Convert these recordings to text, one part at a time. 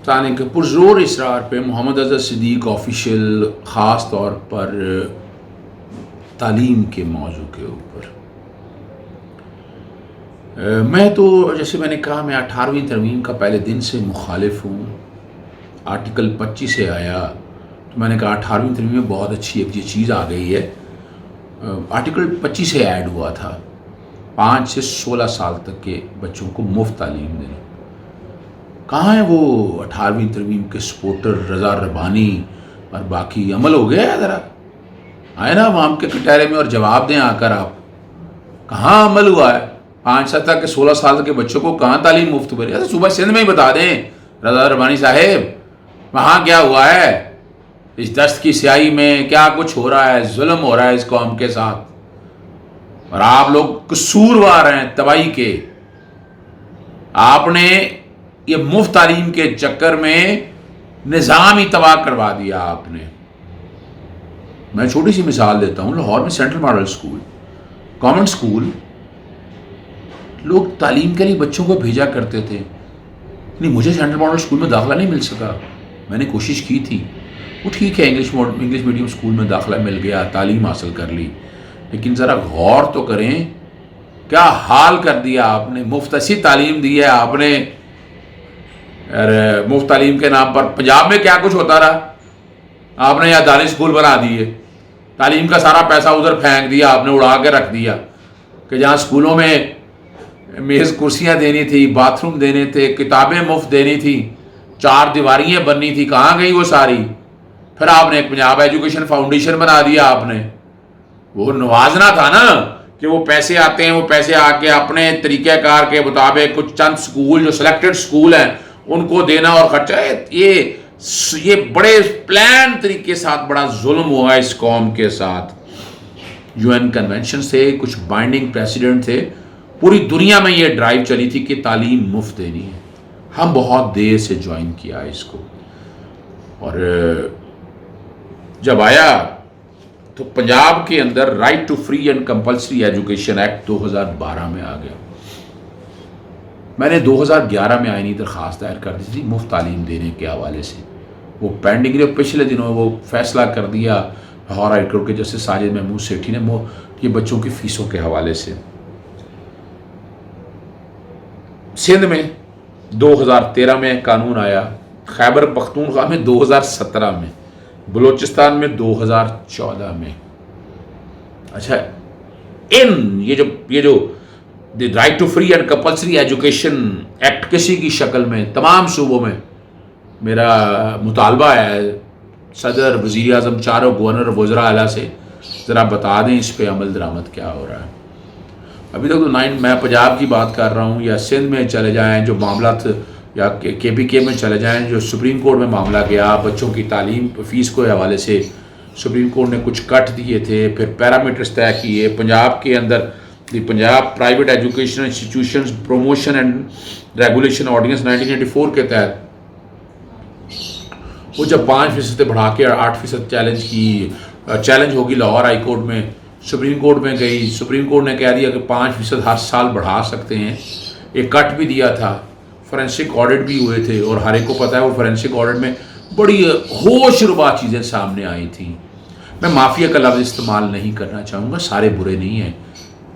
کہ پرزور اصرار پہ محمد اظہر صدیق آفیشیل خاص طور پر تعلیم کے موضوع کے اوپر، میں تو جیسے میں نے کہا میں 18ویں ترمیم کا پہلے دن سے مخالف ہوں۔ آرٹیکل 25 سے آیا تو میں نے کہا 18ویں ترمیم میں بہت اچھی ایک یہ چیز آ گئی ہے۔ آرٹیکل 25 سے ایڈ ہوا تھا 5 سے 16 سال تک کے بچوں کو مفت تعلیم دینا۔ کہاں ہے وہ 18ویں ترمیم کے سپورٹر رضا ربانی اور باقی؟ عمل ہو گیا ہے؟ ذرا آئے نا عوام کے کٹہرے میں اور جواب دیں آ کر آپ، کہاں عمل ہوا ہے؟ 5 سے تک کے 16 سال تک کے بچوں کو کہاں تعلیم مفت بھری؟ صوبہ سندھ میں ہی بتا دیں رضا ربانی صاحب، وہاں کیا ہوا ہے؟ اس دست کی سیاہی میں کیا کچھ ہو رہا ہے؟ ظلم ہو رہا ہے اس قوم کے ساتھ، اور آپ لوگ قصوروار ہیں تباہی کے۔ آپ نے یہ مفت تعلیم کے چکر میں نظام ہی تباہ کروا دیا آپ نے۔ میں چھوٹی سی مثال دیتا ہوں، لاہور میں central model school, government school, لوگ تعلیم کے لیے بچوں کو بھیجا کرتے تھے۔ نہیں، مجھے سینٹرل ماڈل اسکول میں داخلہ نہیں مل سکا، میں نے کوشش کی تھی، وہ ٹھیک ہے انگلش میڈیم اسکول میں داخلہ مل گیا، تعلیم حاصل کر لی، لیکن ذرا غور تو کریں کیا حال کر دیا آپ نے۔ مفت ایسی تعلیم دی ہے آپ نے، مفت تعلیم کے نام پر پنجاب میں کیا کچھ ہوتا رہا؟ آپ نے یہاں دانش اسکول بنا دیے، تعلیم کا سارا پیسہ ادھر پھینک دیا آپ نے، اڑا کے رکھ دیا کہ جہاں اسکولوں میں میز کرسیاں دینی تھی، باتھ روم دینے تھے، کتابیں مفت دینی تھی، 4 دیواریاں بننی تھی، کہاں گئی وہ ساری؟ پھر آپ نے پنجاب ایجوکیشن فاؤنڈیشن بنا دیا آپ نے۔ وہ نوازنا تھا نا کہ وہ پیسے آتے ہیں، وہ پیسے آ کے اپنے طریقہ کار کے مطابق کچھ چند سکول جو سلیکٹڈ سکول ہیں ان کو دینا اور خرچہ۔ یہ بڑے پلان طریقے ساتھ بڑا ظلم ہوا اس قوم کے ساتھ۔ UN کنونشن سے کچھ بائنڈنگ پریسیڈنٹ تھے، پوری دنیا میں یہ ڈرائیو چلی تھی کہ تعلیم مفت دینی ہے۔ ہم بہت دیر سے جوائن کیا اس کو، اور جب آیا تو پنجاب کے اندر right to free and compulsory education act 2012 میں آ گیا۔ میں نے 2011 میں آئینی درخواست دائر کر دی تھی مفت تعلیم دینے کے حوالے سے، وہ پینڈنگ نے پچھلے دنوں وہ فیصلہ کر دیا لاہور ہائی کورٹ کے جسٹس ساجد محمود سیٹھی نے یہ بچوں کی فیسوں کے حوالے سے۔ سندھ میں 2013 میں قانون آیا، خیبر پختونخوا میں 2017 میں، بلوچستان میں 2014 میں۔ اچھا، یہ جو right to free and compulsory education act کسی کی شکل میں تمام صوبوں میں، میرا مطالبہ ہے صدر، وزیر اعظم، چاروں گورنر، وزراء اعلیٰ سے ذرا بتا دیں اس پہ عمل درآمد کیا ہو رہا ہے۔ ابھی تک تو میں پنجاب کی بات کر رہا ہوں، یا سندھ میں چلے جائیں جو معاملات، یا KPK میں چلے جائیں جو سپریم کورٹ میں معاملہ گیا بچوں کی تعلیم فیس کے حوالے سے، سپریم کورٹ نے کچھ کٹ دیے تھے، پھر پیرامیٹرز طے کیے۔ پنجاب کے اندر the Punjab private education institutions promotion and regulation ordinance 1984 کے تحت وہ جب 5% بڑھا کے 8% چیلنج ہوگی لاہور ہائی کورٹ میں، سپریم کورٹ میں گئی، سپریم کورٹ نے کہہ دیا کہ 5% ہر سال بڑھا سکتے ہیں۔ ایک کٹ بھی دیا تھا، فورینسک آڈٹ بھی ہوئے تھے، اور ہر ایک کو پتہ ہے وہ فورینسک آڈٹ میں بڑی ہوش ربا چیزیں سامنے آئی تھیں۔ میں مافیا کا لفظ استعمال نہیں کرنا چاہوں گا، سارے برے نہیں ہیں۔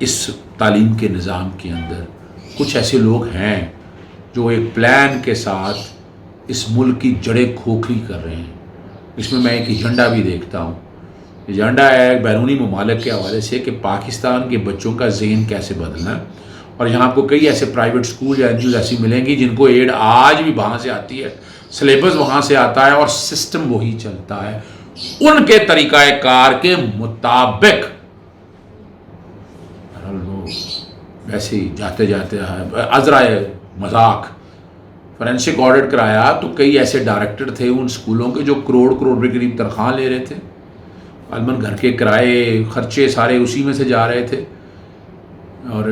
اس تعلیم کے نظام کے اندر کچھ ایسے لوگ ہیں جو ایک پلان کے ساتھ اس ملک کی جڑیں کھوکھلی کر رہے ہیں۔ اس میں ایک ایجنڈا بھی دیکھتا ہوں، ایجنڈا ہے بیرونی ممالک کے حوالے سے کہ پاکستان کے بچوں کا ذہن کیسے بدلنا ہے، اور یہاں آپ کو کئی ایسے پرائیویٹ اسکول یا NGOز ایسی ملیں گی جن کو ایڈ آج بھی وہاں سے آتی ہے، سلیبس وہاں سے آتا ہے، اور سسٹم وہی چلتا ہے ان کے طریقہ کار کے مطابق۔ ویسے ہی جاتے عذرائے مذاق فورینسک آڈٹ کرایا تو کئی ایسے ڈائریکٹر تھے ان اسکولوں کے جو کروڑ کے قریب تنخواہ لے رہے تھے، غالباً گھر کے کرائے خرچے سارے اسی میں سے جا رہے تھے، اور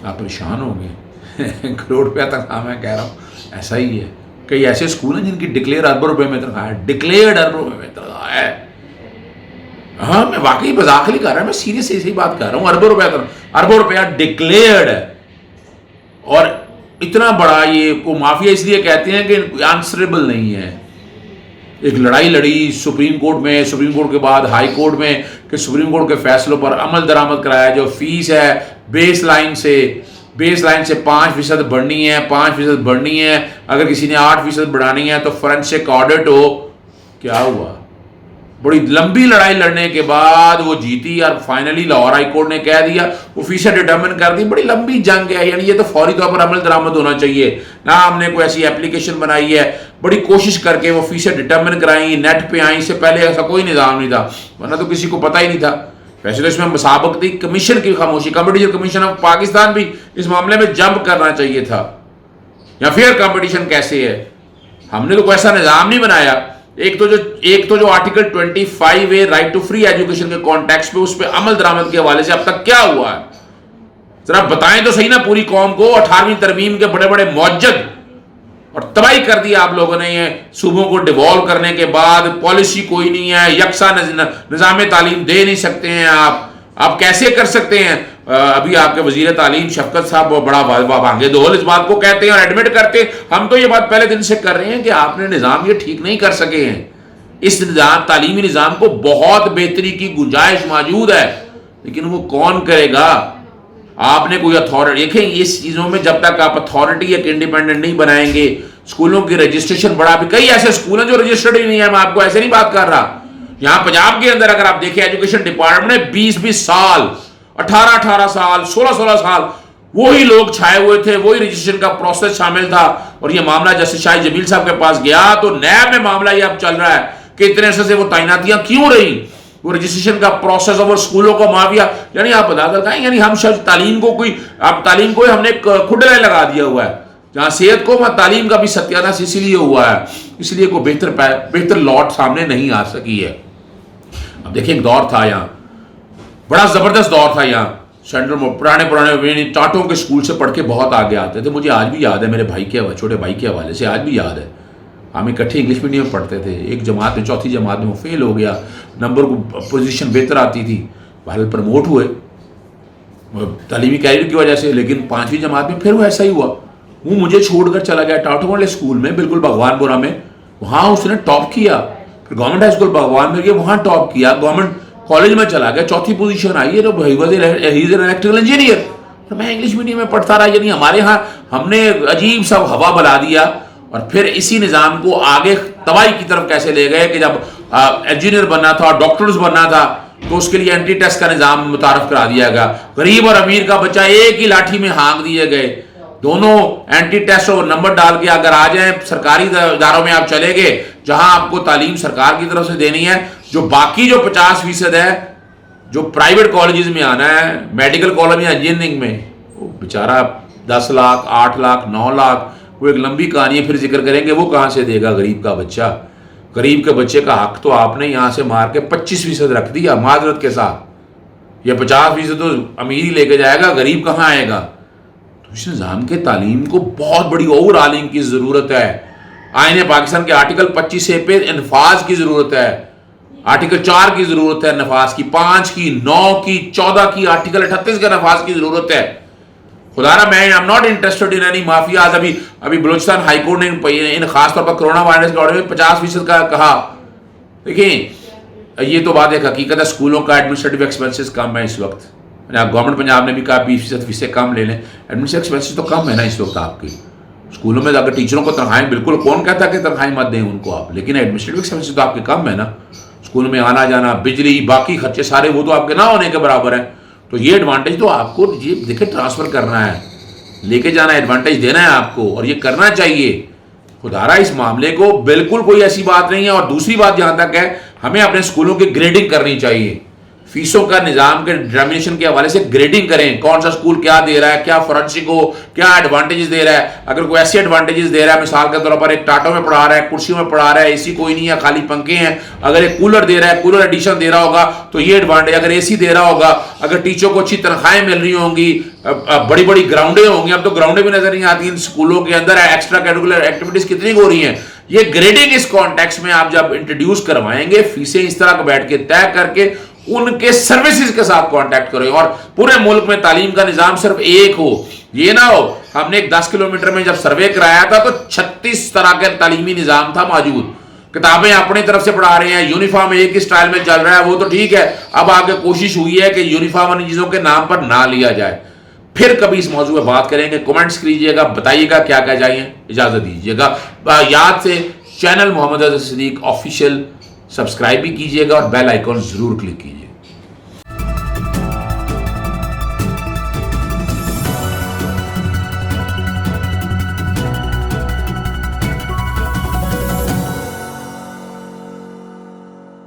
آپ پریشان ہوں گے۔ کروڑ روپیہ تنخواہ میں کہہ رہا ہوں، ایسا ہی ہے۔ کئی ایسے اسکول ہیں جن کی ڈکلیئر اربوں روپے میں تنخواہ ہے، ڈکلیئرڈ اربوں میں تنخواہ ہے۔ ہاں، میں واقعی مذاق نہیں کر رہا، میں سیریس بات کر رہا ہوں۔ اربوں روپیہ ڈکلیئرڈ ہے، اور اتنا بڑا یہ وہ مافیا اس لیے کہتے ہیں کہ آنسریبل نہیں ہے. ایک لڑائی لڑی سپریم کورٹ میں، سپریم کورٹ کے بعد ہائی کورٹ میں، کہ سپریم کورٹ کے فیصلوں پر عمل درآمد کرایا. جو فیس ہے بیس لائن سے 5% بڑھنی ہے، 5% بڑھنی ہے. اگر کسی نے 8% بڑھانی ہے تو فورینسک آڈٹ ہو. کیا ہوا؟ بڑی لمبی لڑائی لڑنے کے بعد وہ جیتی اور فائنلی لاہور ہائی کورٹ نے کہہ دیا وہ فیسیں ڈٹرمن کر دی. بڑی لمبی جنگ ہے، یعنی یہ تو فوری طور پر عمل درآمد ہونا چاہیے. نہ ہم نے کوئی ایسی اپلیکیشن بنائی ہے، بڑی کوشش کر کے وہ فیسیں ڈٹرمن کرائیں، نیٹ پہ آئیں. اس سے پہلے ایسا کوئی نظام نہیں تھا، ورنہ تو کسی کو پتہ ہی نہیں تھا. ویسے تو اس میں مسابقتی کمیشن کی خاموشی، کمپٹیشن کمیشن آف پاکستان بھی اس معاملے میں جمپ کرنا چاہیے تھا. یا فیئر کمپٹیشن کیسے ہے؟ ہم نے تو کوئی ایسا نظام نہیں بنایا. ایک تو جو article 25A right to free education کے کانٹیکسٹ پہ، اس پہ عمل درآمد کے حوالے سے اب تک کیا ہوا ہے ذرا بتائیں تو صحیح نا پوری قوم کو. 18ویں ترمیم کے بڑے بڑے معجد اور تباہی کر دی آپ لوگوں نے. یہ صوبوں کو ڈیوالو کرنے کے بعد پالیسی کوئی نہیں ہے، یکساں نظام تعلیم دے نہیں سکتے ہیں آپ کیسے کر سکتے ہیں؟ ابھی آپ کے وزیر تعلیم شفقت صاحب بڑا بھانگے دول اس بات کو کہتے ہیں اور ایڈمٹ کرتے ہیں. ہم تو یہ بات پہلے دن سے کر رہے ہیں کہ آپ نے نظام یہ ٹھیک نہیں کر سکے ہیں. اس تعلیمی نظام کو بہت بہتری کی گنجائش موجود ہے، لیکن وہ کون کرے گا؟ آپ نے کوئی اتھارٹی دیکھیں اس چیزوں میں، جب تک آپ اتھارٹی ایک انڈیپینڈنٹ نہیں بنائیں گے. اسکولوں کی رجسٹریشن بڑا بھی کئی ایسے اسکول ہیں جو رجسٹرڈ ہی نہیں ہے. میں آپ کو ایسے نہیں بات کر رہا. یہاں پنجاب کے اندر اگر آپ دیکھیں ایجوکیشن ڈپارٹمنٹ نے 20 سال 18 سال 16 سال وہی لوگ چھائے ہوئے تھے، وہی رجسٹریشن کا پروسیس شامل تھا. اور یہ معاملہ جسٹس شاہد جمیل صاحب کے پاس گیا تو نیب میں معاملہ یہ اب چل رہا ہے کہ اتنے عرصے سے وہ تعیناتیاں کیوں رہی، وہ رجسٹریشن کا پروسیس اور اسکولوں کو معافیا. یعنی آپ بتا کر کہیں یعنی ہم شاید تعلیم کو ہم نے کھڈلے لگا دیا ہوا ہے. جہاں صحت کو وہاں تعلیم کا بھی ستیاناش اسی لیے ہوا ہے، اس لیے کوئی بہتر لاٹ سامنے نہیں آ سکی ہے. اب دیکھیں ایک دور تھا یہاں، بڑا زبردست دور تھا یہاں. سینٹرل پرانے ٹاٹوں کے اسکول سے پڑھ کے بہت آگے آتے تھے. مجھے آج بھی یاد ہے، میرے چھوٹے بھائی کے حوالے سے آج بھی یاد ہے. ہم اکٹھے انگلش میڈیم میں پڑھتے تھے. ایک جماعت میں چوتھی جماعت میں وہ فیل ہو گیا، نمبر کو پوزیشن بہتر آتی تھی، بہرحال پروموٹ ہوئے تعلیمی کیریئر کی وجہ سے. لیکن 5ویں جماعت میں پھر وہ ایسا ہی ہوا، وہ مجھے چھوڑ کر چلا گیا ٹاٹوں والے اسکول میں، بالکل بھگوان پورہ میں. وہاں اس نے ٹاپ کیا. پھر گورنمنٹ ہائی اسکول بھگوان میں گیا، وہاں ٹاپ کیا. گورنمنٹ کالج میں چلا گیا، چوتھی پوزیشن آئی ہے. تو الیکٹریکل انجینئر. میں انگلش میڈیم میں پڑھتا رہا. یعنی ہمارے ہاں ہم نے عجیب سا ہوا بلا دیا. اور پھر اسی نظام کو آگے تباہی کی طرف کیسے لے گئے کہ جب انجینئر بننا تھا اور ڈاکٹرز بننا تھا تو اس کے لیے اینٹی ٹیسٹ کا نظام متعارف کرا دیا گیا. غریب اور امیر کا بچہ ایک ہی لاٹھی میں ہانک دیے گئے. دونوں اینٹی ٹیسٹ اور نمبر ڈال کے اگر آ جائیں سرکاری اداروں میں آپ چلے گئے جہاں آپ کو تعلیم سرکار کی طرف سے دینی ہے. جو باقی جو 50% ہے جو پرائیویٹ کالجز میں آنا ہے، میڈیکل کالج یا انجینئرنگ میں، وہ بیچارہ 10 لاکھ 8 لاکھ 9 لاکھ وہ ایک لمبی کہانی ہے. پھر ذکر کریں گے وہ کہاں سے دے گا غریب کا بچہ. غریب کے بچے کا حق تو آپ نے یہاں سے مار کے 25% رکھ دیا معذرت کے ساتھ. یہ 50% تو امیر ہی لے کے جائے گا، غریب کہاں آئے گا. تو اس نظام کے تعلیم کو بہت بڑی اوور ہالنگ کی ضرورت ہے. آئین پاکستان کے آرٹیکل 25A پہ انفاذ کی ضرورت ہے. آرٹیکل 4 کی ضرورت ہے نفاذ کی، 5 کی، 9 کی، 14 کی، آرٹیکل 38 کے نفاذ کی ضرورت ہے. خدا رہا میں I'm not interested in any mafias. ابھی بلوچستان ہائی کورٹ نے ان خاص طور پر کرونا وائرس کے بارے میں 50% کا کہا. دیکھیں یہ تو بات ایک حقیقت ہے، اسکولوں کا ایڈمنسٹریٹو ایکسپینسز کم ہے اس وقت. گورنمنٹ پنجاب نے بھی کہا 20% فیسیں کم لے لیں. ایڈمنسٹریٹو ایکسپینسز تو کم ہے نا اس وقت آپ کی اسکولوں میں. اگر ٹیچروں کو تنخواہیں بالکل کون کہتا ہے کہ تنخواہیں مت دیں ان کو آپ، لیکن ایڈمنسٹریٹو ایکسپینسز تو آپ کے کم ہے نا. اسکول میں آنا جانا، بجلی، باقی خرچے سارے وہ تو آپ کے نہ ہونے کے برابر ہیں. تو یہ ایڈوانٹیج تو آپ کو یہ دیکھیں ٹرانسفر کرنا ہے، لے کے جانا ہے، ایڈوانٹیج دینا ہے آپ کو، اور یہ کرنا چاہیے. خدا رہا اس معاملے کو بالکل کوئی ایسی بات نہیں ہے. اور دوسری بات جہاں تک ہے، ہمیں اپنے اسکولوں کی گریڈنگ کرنی چاہیے. فیسوں کا نظام کے ڈٹرمنیشن کے حوالے سے گریڈنگ کریں، کون سا اسکول کیا دے رہا ہے، کیا فورنسک ہو کیا ایڈوانٹیجز دے رہا ہے. اگر کوئی ایسی ایڈوانٹیجز دے رہا ہے، مثال کے طور پر ایک ٹاٹوں میں پڑھا رہا ہے، کرسیوں میں پڑھا رہا ہے، اے سی کوئی نہیں ہے، خالی پنکھے ہیں، اگر ایک کولر دے رہا ہے، کولر ایڈیشن دے رہا ہوگا تو یہ ایڈوانٹیج. اگر اے سی دے رہا ہوگا، اگر ٹیچروں کو اچھی تنخواہیں مل رہی ہوں گی، بڑی بڑی گراؤنڈیں ہوں گی. اب تو گراؤنڈیں بھی نظر نہیں آتی ان اسکولوں کے اندر. ایکسٹرا کیریکولر ایکٹیویٹیز کتنی ہو رہی ہیں. یہ گریڈنگ اس کانٹیکس میں آپ جب انٹروڈیوس کروائیں گے، فیسیں اس طرح بیٹھ کے طے کر کے ان کے سروسز کے ساتھ کانٹیکٹ کریں. اور پورے ملک میں تعلیم کا نظام صرف ایک ہو، یہ نہ ہو ہم نے ایک 10 کلومیٹر میں جب سروے کرایا تھا تو 36 طرح کا تعلیمی نظام تھا موجود. کتابیں اپنی طرف سے پڑھا رہے ہیں, یونیفارم ایک ہی سٹائل میں چل رہا ہے, وہ تو ٹھیک ہے. اب آگے کوشش ہوئی ہے کہ یونیفارم ان چیزوں کے نام پر نہ لیا جائے. پھر کبھی اس موضوع پہ بات کریں گے. کمنٹس کیجیے گا, بتائیے گا کیا چاہیے. اجازت دیجیے گا. یاد سے چینل محمد اظہر صدیق آفیشیل سبسکرائب بھی کیجیے گا اور بیل آئیکن ضرور کلک کیجیے گا.